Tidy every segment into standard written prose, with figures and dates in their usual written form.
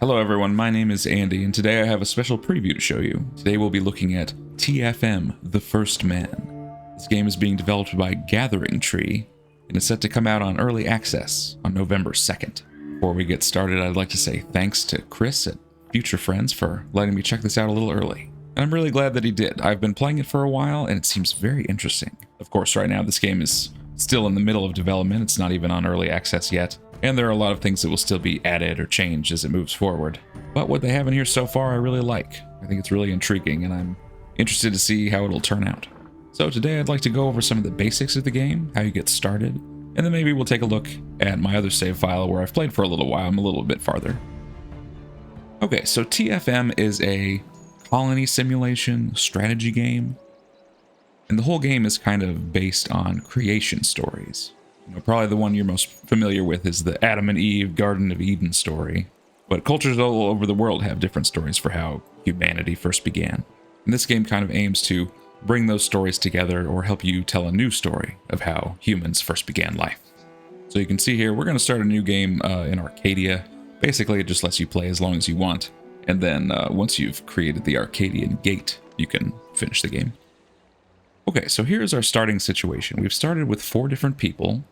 Hello everyone, my name is Andy, and today I have a special preview to show you. Today we'll be looking at TFM, The First Man. This game is being developed by Gathering Tree, and is set to come out on early access on November 2nd. Before we get started, I'd like to say thanks to Chris at Future Friends for letting me check this out a little early. And I'm really glad that he did. I've been playing it for a while, and it seems very interesting. Of course, right now this game is still in the middle of development. It's not even on early access yet. And there are a lot of things that will still be added or changed as it moves forward. But what they have in here so far I really like. I think it's really intriguing, and I'm interested to see how it'll turn out. So today I'd like to go over some of the basics of the game, how you get started, and then maybe we'll take a look at my other save file where I've played for a little while. I'm a little bit farther. Okay, so TFM is a colony simulation strategy game. And the whole game is kind of based on creation stories. Probably the one you're most familiar with is the Adam and Eve Garden of Eden story. But cultures all over the world have different stories for how humanity first began. And this game kind of aims to bring those stories together or help you tell a new story of how humans first began life. So you can see here, we're going to start a new game in Arcadia. Basically, it just lets you play as long as you want. And then once you've created the Arcadian gate, you can finish the game. Okay, so here's our starting situation. We've started with 4 different people,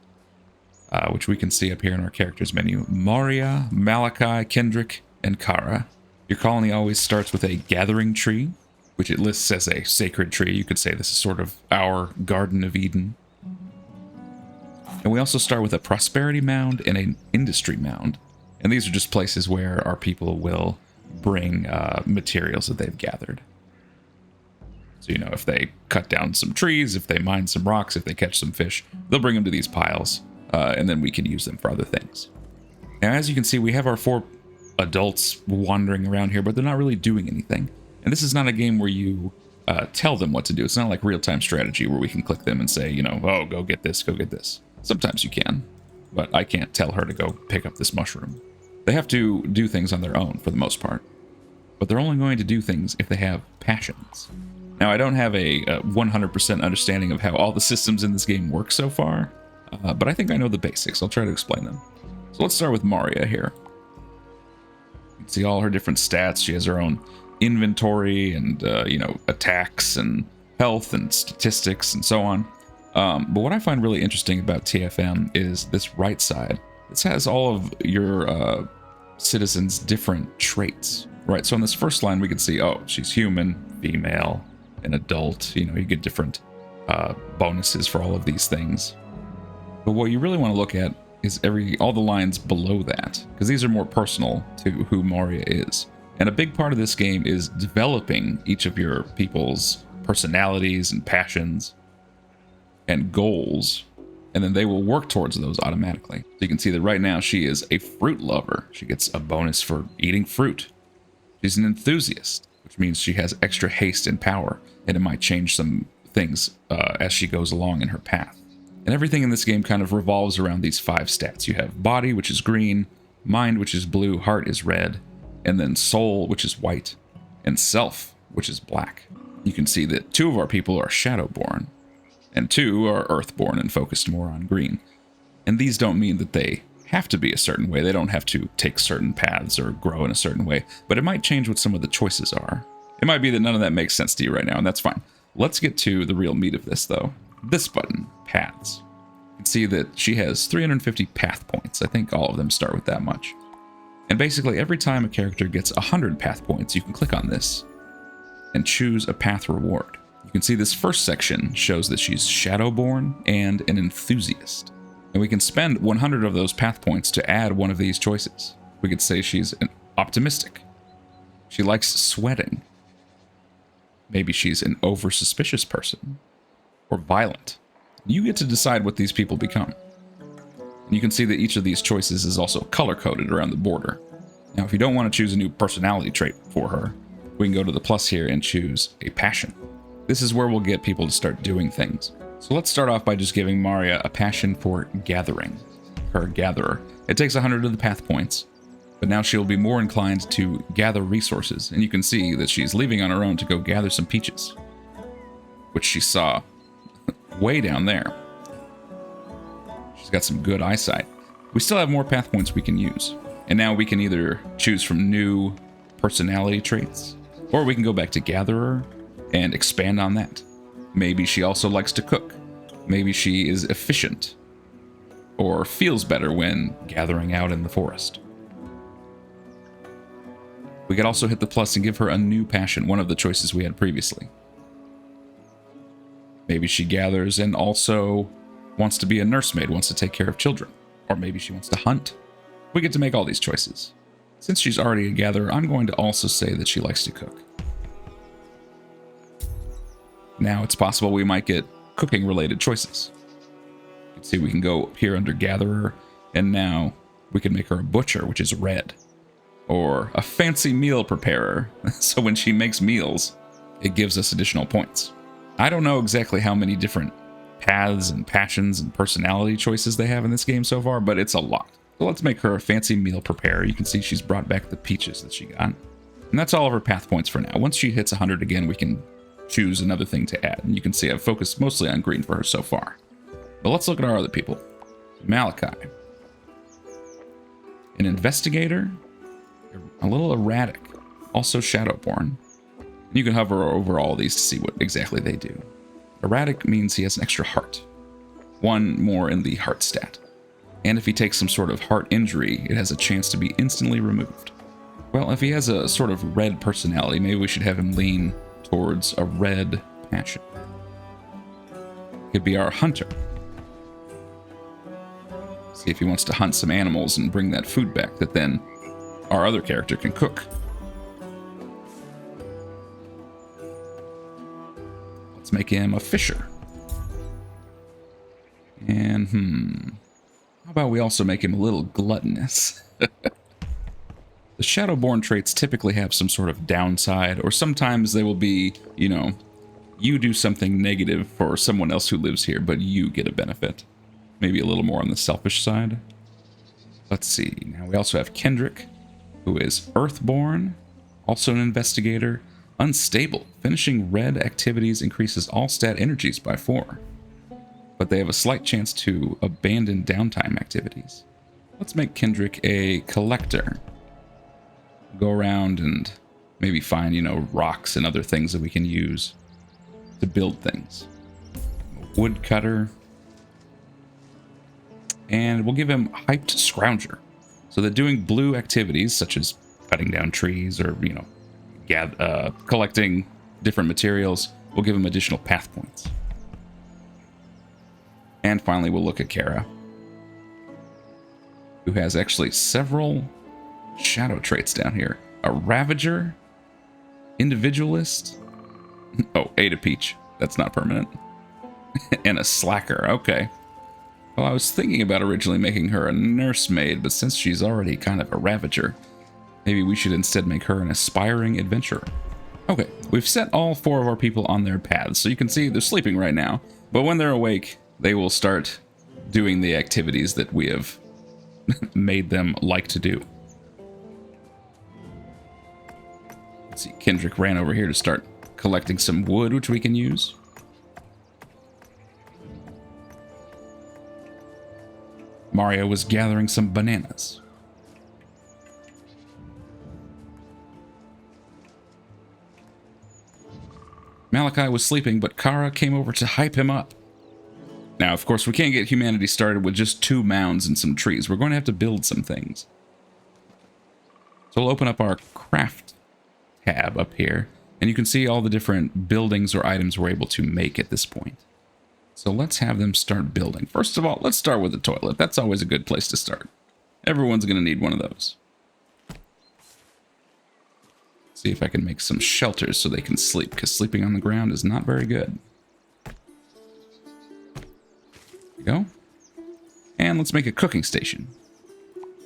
which we can see up here in our characters menu. Maria, Malachi, Kendrick, and Kara. Your colony always starts with a gathering tree, which it lists as a sacred tree. You could say this is sort of our Garden of Eden. And we also start with a prosperity mound and an industry mound. And these are just places where our people will bring materials that they've gathered. So, if they cut down some trees, if they mine some rocks, if they catch some fish, they'll bring them to these piles, and then we can use them for other things. Now, as you can see, we have our 4 adults wandering around here, but they're not really doing anything. And this is not a game where you tell them what to do. It's not like real-time strategy where we can click them and say, oh, go get this, go get this. Sometimes you can, but I can't tell her to go pick up this mushroom. They have to do things on their own for the most part, but they're only going to do things if they have passions. Now, I don't have a 100% understanding of how all the systems in this game work so far, but I think I know the basics. I'll try to explain them. So let's start with Maria here. You can see all her different stats. She has her own inventory and, attacks and health and statistics and so on. But what I find really interesting about TFM is this right side. This has all of your citizens' different traits, right? So on this first line, we can see, oh, she's human, female, an adult. You get different bonuses for all of these things. But what you really want to look at is all the lines below that, because these are more personal to who Maria is. And a big part of this game is developing each of your people's personalities and passions and goals, and then they will work towards those automatically. So you can see that right now she is a fruit lover. She gets a bonus for eating fruit. She's an enthusiast, which means she has extra haste and power, and it might change some things as she goes along in her path. And everything in this game kind of revolves around these 5 stats. You have body, which is green, mind, which is blue, heart is red, and then soul, which is white, and self, which is black. You can see that 2 of our people are shadowborn, and 2 are earthborn and focused more on green. And these don't mean that they have to be a certain way. They don't have to take certain paths or grow in a certain way, but it might change what some of the choices are. It might be that none of that makes sense to you right now, and that's fine. Let's get to the real meat of this, though. This button, paths. You can see that she has 350 path points. I think all of them start with that much. And basically, every time a character gets 100 path points, you can click on this and choose a path reward. You can see this first section shows that she's shadowborn and an enthusiast. And we can spend 100 of those path points to add one of these choices. We could say she's an optimistic. She likes sweating. Maybe she's an over-suspicious person. Or violent. You get to decide what these people become. And you can see that each of these choices is also color-coded around the border. Now, if you don't want to choose a new personality trait for her, we can go to the plus here and choose a passion. This is where we'll get people to start doing things. So let's start off by just giving Maria a passion for gathering. Her gatherer. It takes 100 of the path points, but now she'll be more inclined to gather resources. And you can see that she's leaving on her own to go gather some peaches, which she saw way down there. She's got some good eyesight. We still have more path points we can use. And now we can either choose from new personality traits, or we can go back to Gatherer and expand on that. Maybe she also likes to cook. Maybe she is efficient, or feels better when gathering out in the forest. We could also hit the plus and give her a new passion, one of the choices we had previously. Maybe she gathers and also wants to be a nursemaid, wants to take care of children. Or maybe she wants to hunt. We get to make all these choices. Since she's already a gatherer, I'm going to also say that she likes to cook. Now it's possible we might get cooking related choices. You can see we can go up here under gatherer, and now we can make her a butcher, which is red. Or a fancy meal preparer, so when she makes meals, it gives us additional points. I don't know exactly how many different paths and passions and personality choices they have in this game so far, but it's a lot. So let's make her a fancy meal preparer. You can see she's brought back the peaches that she got. And that's all of her path points for now. Once she hits 100 again, we can choose another thing to add. And you can see I've focused mostly on green for her so far. But let's look at our other people. Malachi. An investigator. A little erratic. Also Shadowborn. You can hover over all these to see what exactly they do. Erratic means he has an extra heart. One more in the heart stat. And if he takes some sort of heart injury, it has a chance to be instantly removed. Well, if he has a sort of red personality, maybe we should have him lean towards a red passion. Could be our hunter. See if he wants to hunt some animals and bring that food back that then our other character can cook. Let's make him a fisher. And how about we also make him a little gluttonous? The Shadowborn traits typically have some sort of downside, or sometimes they will be, you know, you do something negative for someone else who lives here, but you get a benefit. Maybe a little more on the selfish side. Let's see. Now we also have Kendrick, who is Earthborn, also an investigator. Unstable. Finishing red activities increases all stat energies by 4. But they have a slight chance to abandon downtime activities. Let's make Kendrick a collector. Go around and maybe find, you know, rocks and other things that we can use to build things. A woodcutter. And we'll give him Hyped Scrounger. So that doing blue activities, such as cutting down trees or, you know, collecting different materials, will give him additional path points. And finally, we'll look at Kara, who has actually several shadow traits down here. A Ravager, Individualist, oh, Ada Peach, that's not permanent, and a Slacker, okay. Well, I was thinking about originally making her a nursemaid, but since she's already kind of a Ravager, maybe we should instead make her an aspiring adventurer. Okay, we've set all 4 of our people on their paths, so you can see they're sleeping right now, but when they're awake, they will start doing the activities that we have made them like to do. Let's see, Kendrick ran over here to start collecting some wood, which we can use. Mario was gathering some bananas. Malachi was sleeping, but Kara came over to hype him up. Now, of course, we can't get humanity started with just 2 mounds and some trees. We're going to have to build some things. So we'll open up our craft tab up here, and you can see all the different buildings or items we're able to make at this point. So let's have them start building. First of all, let's start with the toilet. That's always a good place to start. Everyone's going to need one of those. See if I can make some shelters so they can sleep, because sleeping on the ground is not very good. There we go. And let's make a cooking station,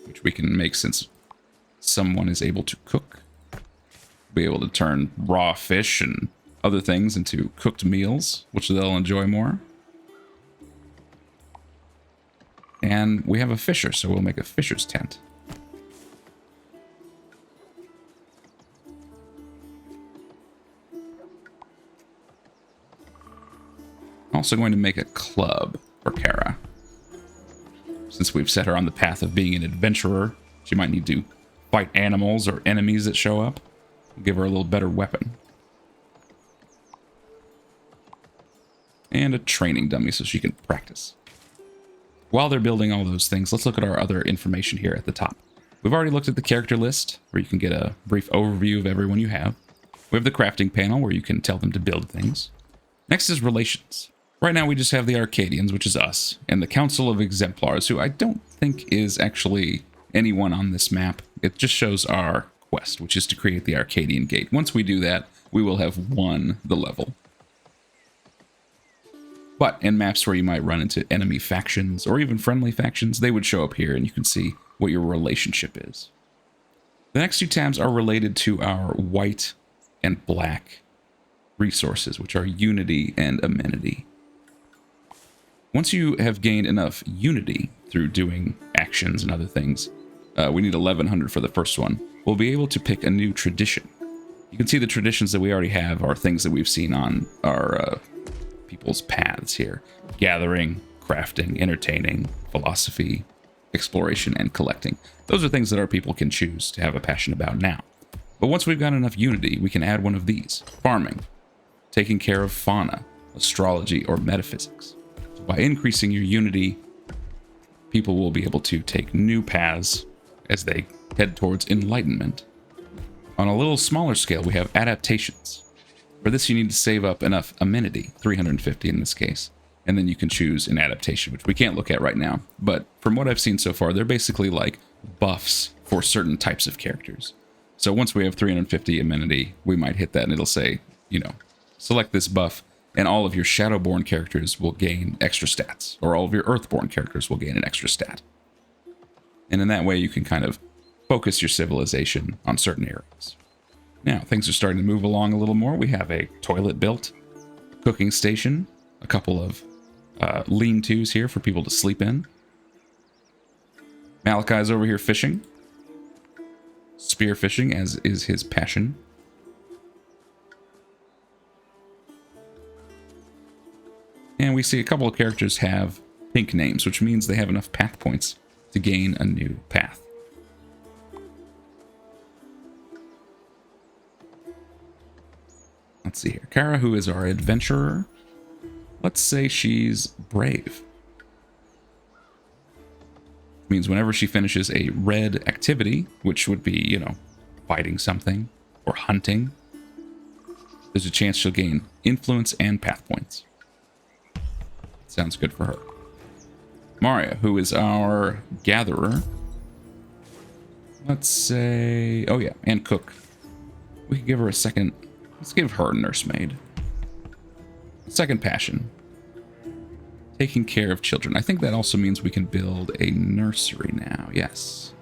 which we can make since someone is able to cook. Be able to turn raw fish and other things into cooked meals, which they'll enjoy more. And we have a fisher, so we'll make a fisher's tent. Also going to make a club for Kara. Since we've set her on the path of being an adventurer, She might need to fight animals or enemies that show up. We'll give her a little better weapon. And a training dummy so she can practice. While they're building all those things, let's look at our other information here at the top. We've already looked at the character list, where you can get a brief overview of everyone you have. We have the crafting panel, where you can tell them to build things. Next is relations. Right now we just have the Arcadians, which is us, and the Council of Exemplars, who I don't think is actually anyone on this map. It just shows our quest, which is to create the Arcadian Gate. Once we do that, we will have won the level. But in maps where you might run into enemy factions or even friendly factions, they would show up here and you can see what your relationship is. The next two tabs are related to our white and black resources, which are unity and amenity. Once you have gained enough unity through doing actions and other things, we need 1100 for the first one, we'll be able to pick a new tradition. You can see the traditions that we already have are things that we've seen on our people's paths here. Gathering, crafting, entertaining, philosophy, exploration, and collecting. Those are things that our people can choose to have a passion about now. But once we've got enough unity, we can add one of these. Farming, taking care of fauna, astrology, or metaphysics. So by increasing your unity, people will be able to take new paths as they head towards enlightenment. On a little smaller scale, we have adaptations. For this, you need to save up enough amenity, 350 in this case, and then you can choose an adaptation, which we can't look at right now. But from what I've seen so far, they're basically like buffs for certain types of characters. So once we have 350 amenity, we might hit that and it'll say, you know, select this buff and all of your Shadowborn characters will gain extra stats, or all of your Earthborn characters will gain an extra stat. And in that way, you can kind of focus your civilization on certain areas. Now, things are starting to move along a little more. We have a toilet built, cooking station, a couple of lean-tos here for people to sleep in. Malachi's over here fishing. Spear fishing, as is his passion. And we see a couple of characters have pink names, which means they have enough path points to gain a new path. Let's see here. Kara, who is our adventurer. Let's say she's brave. Means whenever she finishes a red activity, which would be, you know, fighting something or hunting, there's a chance she'll gain influence and path points. Sounds good for her. Maria, who is our gatherer. Let's say, oh yeah, and cook. We could give her a second. Let's give her nursemaid. Second passion. Taking care of children. I think that also means we can build a nursery now. Yes.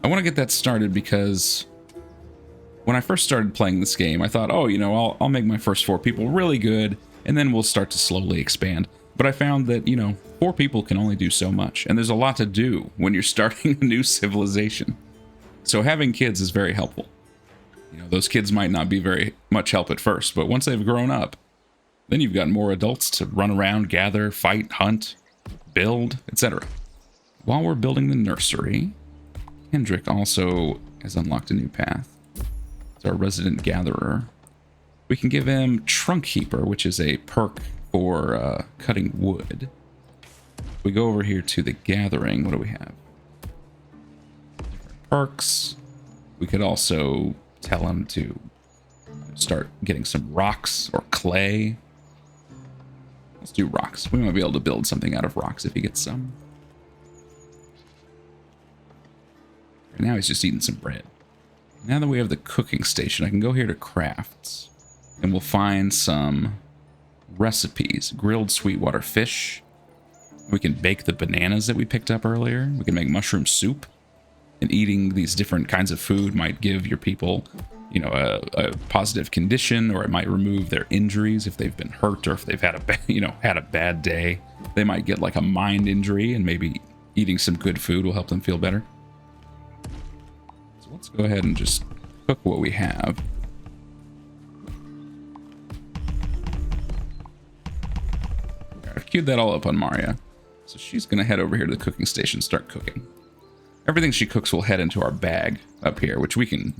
I want to get that started because when I first started playing this game, I thought, oh, you know, I'll make my first 4 people really good, and then we'll start to slowly expand. But I found that, you know, 4 people can only do so much, and there's a lot to do when you're starting a new civilization. So having kids is very helpful. You know, those kids might not be very much help at first, but once they've grown up, then you've got more adults to run around, gather, fight, hunt, build, etc. While we're building the nursery, Hendrik also has unlocked a new path. It's our resident gatherer. We can give him Trunk Heaper, which is a perk for cutting wood. We go over here to the gathering. What do we have? Different perks. We could also tell him to start getting some rocks or clay. Let's do rocks. We might be able to build something out of rocks if he gets some. Right now he's just eating some bread. Now that we have the cooking station, I can go here to crafts and we'll find some recipes. Grilled sweetwater fish. We can bake the bananas that we picked up earlier. We can make mushroom soup. And eating these different kinds of food might give your people, you know, a positive condition, or it might remove their injuries if they've been hurt or if they've had a bad day. They might get like a mind injury, and maybe eating some good food will help them feel better. So let's go ahead and just cook what we have. I've queued that all up on Maria. So she's going to head over here to the cooking station and start cooking. Everything she cooks will head into our bag up here, which we can,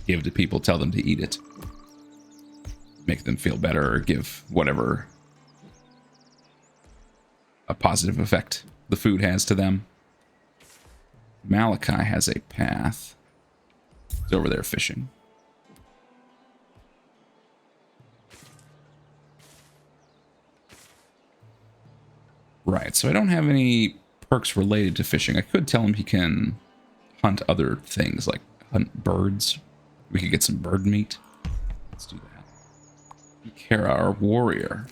give to people, tell them to eat it. Make them feel better or give whatever a positive effect the food has to them. Malachi has a path. He's over there fishing. Right, so I don't have any perks related to fishing. I could tell him he can hunt other things, like hunt birds. We could get some bird meat. Let's do that. Kara, our warrior.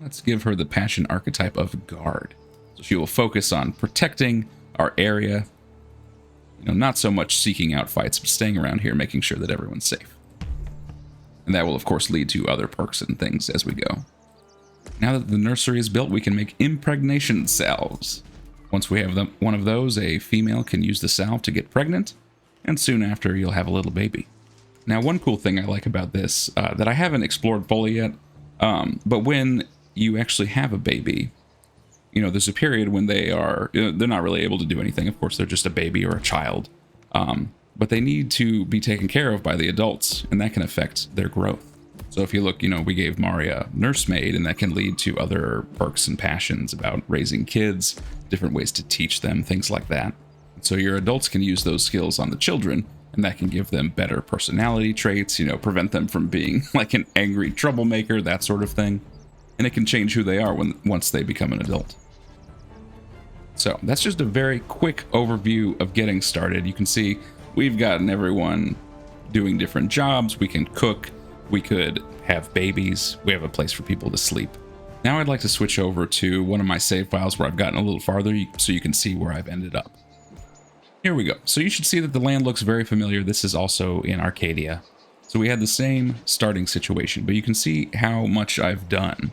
Let's give her the passion archetype of guard. So she will focus on protecting our area. Not so much seeking out fights, but staying around here, making sure that everyone's safe. And that will, of course, lead to other perks and things as we go. Now that the nursery is built, we can make impregnation salves. Once we have one of those, a female can use the salve to get pregnant, and soon after, you'll have a little baby. Now, one cool thing I like about this, that I haven't explored fully yet, but when you actually have a baby, there's a period when they're not really able to do anything. Of course, they're just a baby or a child. But they need to be taken care of by the adults, and that can affect their growth. So if you look, we gave Maria nursemaid, and that can lead to other perks and passions about raising kids, different ways to teach them, things like that. So your adults can use those skills on the children, and that can give them better personality traits, prevent them from being like an angry troublemaker, that sort of thing. And it can change who they are once they become an adult. So that's just a very quick overview of getting started. You can see we've gotten everyone doing different jobs. We can cook. We could have babies. We have a place for people to sleep. Now I'd like to switch over to one of my save files where I've gotten a little farther so you can see where I've ended up. Here we go. So you should see that the land looks very familiar. This is also in Arcadia. So we had the same starting situation, but you can see how much I've done.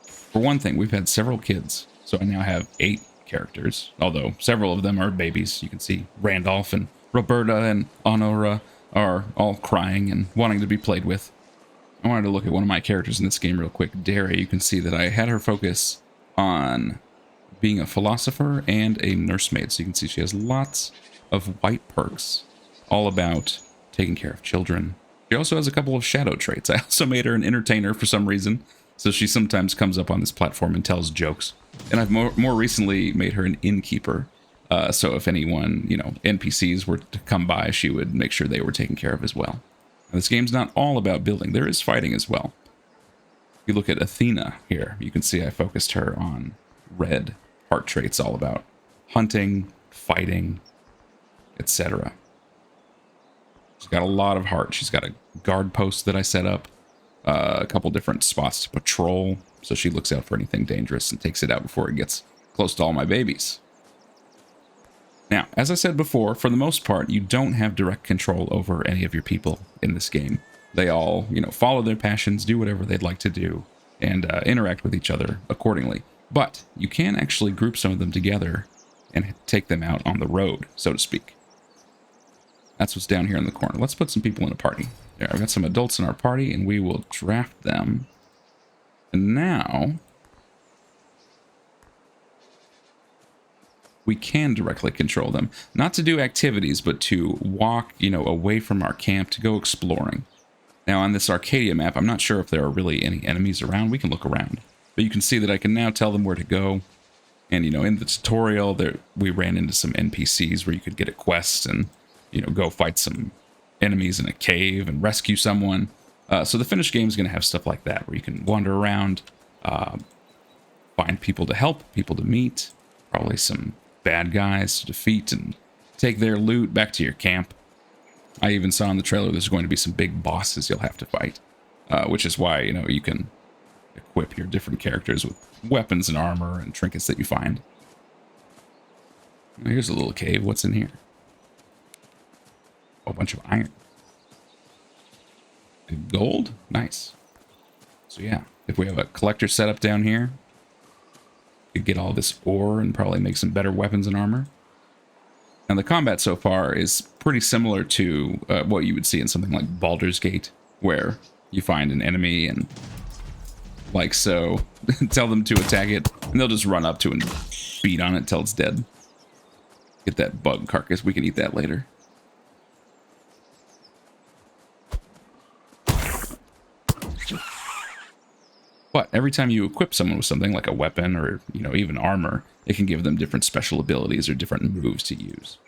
For one thing, we've had several kids. So I now have 8 characters, although several of them are babies. You can see Randolph and Roberta and Honora are all crying and wanting to be played with. I wanted to look at one of my characters in this game real quick. Dara, you can see that I had her focus on being a philosopher and a nursemaid. So you can see she has lots of white perks, all about taking care of children. She also has a couple of shadow traits. I also made her an entertainer for some reason. So she sometimes comes up on this platform and tells jokes. And I've more recently made her an innkeeper. So if anyone, NPCs were to come by, she would make sure they were taken care of as well. Now, this game's not all about building. There is fighting as well. If you look at Athena here, you can see I focused her on red heart traits, all about hunting, fighting, etc. She's got a lot of heart. She's got a guard post that I set up. A couple different spots to patrol, so she looks out for anything dangerous and takes it out before it gets close to all my babies. Now, as I said before, for the most part, you don't have direct control over any of your people in this game. They all, follow their passions, do whatever they'd like to do, and interact with each other accordingly. But you can actually group some of them together and take them out on the road, so to speak. That's what's down here in the corner. Let's put some people in a party. There, I've got some adults in our party, and we will draft them. And now we can directly control them. Not to do activities, but to walk, away from our camp to go exploring. Now, on this Arcadia map, I'm not sure if there are really any enemies around. We can look around. But you can see that I can now tell them where to go. And, in the tutorial, we ran into some NPCs where you could get a quest and, go fight some enemies in a cave and rescue someone. So the finished game is going to have stuff like that, where you can wander around, find people to help, people to meet, probably some bad guys to defeat and take their loot back to your camp. I even saw in the trailer there's going to be some big bosses you'll have to fight, which is why, you can equip your different characters with weapons and armor and trinkets that you find. Here's a little cave. What's in here? A bunch of iron. And gold? Nice. So yeah, if we have a collector setup down here, we could get all this ore and probably make some better weapons and armor. Now And the combat so far is pretty similar to what you would see in something like Baldur's Gate, where you find an enemy and like so, tell them to attack it, and they'll just run up to it and beat on it till it's dead. Get that bug carcass. We can eat that later. But every time you equip someone with something like a weapon or, you know, even armor, it can give them different special abilities or different moves to use.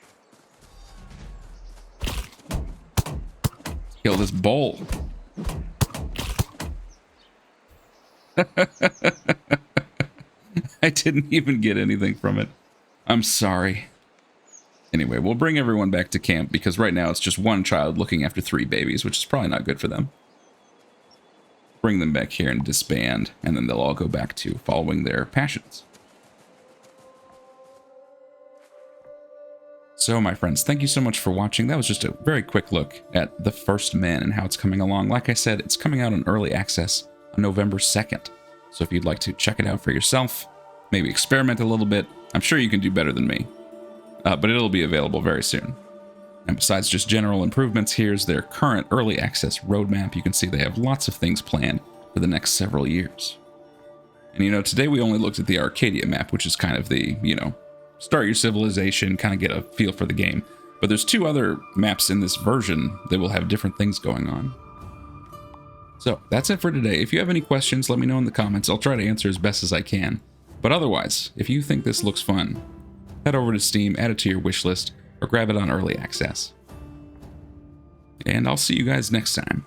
Kill this bull. I didn't even get anything from it. I'm sorry. Anyway, we'll bring everyone back to camp because right now it's just one child looking after 3 babies, which is probably not good for them. Bring them back here and disband, and then they'll all go back to following their passions. So, my friends, thank you so much for watching. That was just a very quick look at The First Man and how it's coming along. Like I said, it's coming out in early access on November 2nd. So if you'd like to check it out for yourself, maybe experiment a little bit, I'm sure you can do better than me. But it'll be available very soon. And besides just general improvements, here's their current early access roadmap. You can see they have lots of things planned for the next several years. And you know, today we only looked at the Arcadia map, which is kind of the, you know, start your civilization, kind of get a feel for the game. But there's 2 other maps in this version that will have different things going on. So that's it for today. If you have any questions, let me know in the comments. I'll try to answer as best as I can. But otherwise, if you think this looks fun, head over to Steam, add it to your wish list, or grab it on early access. And I'll see you guys next time.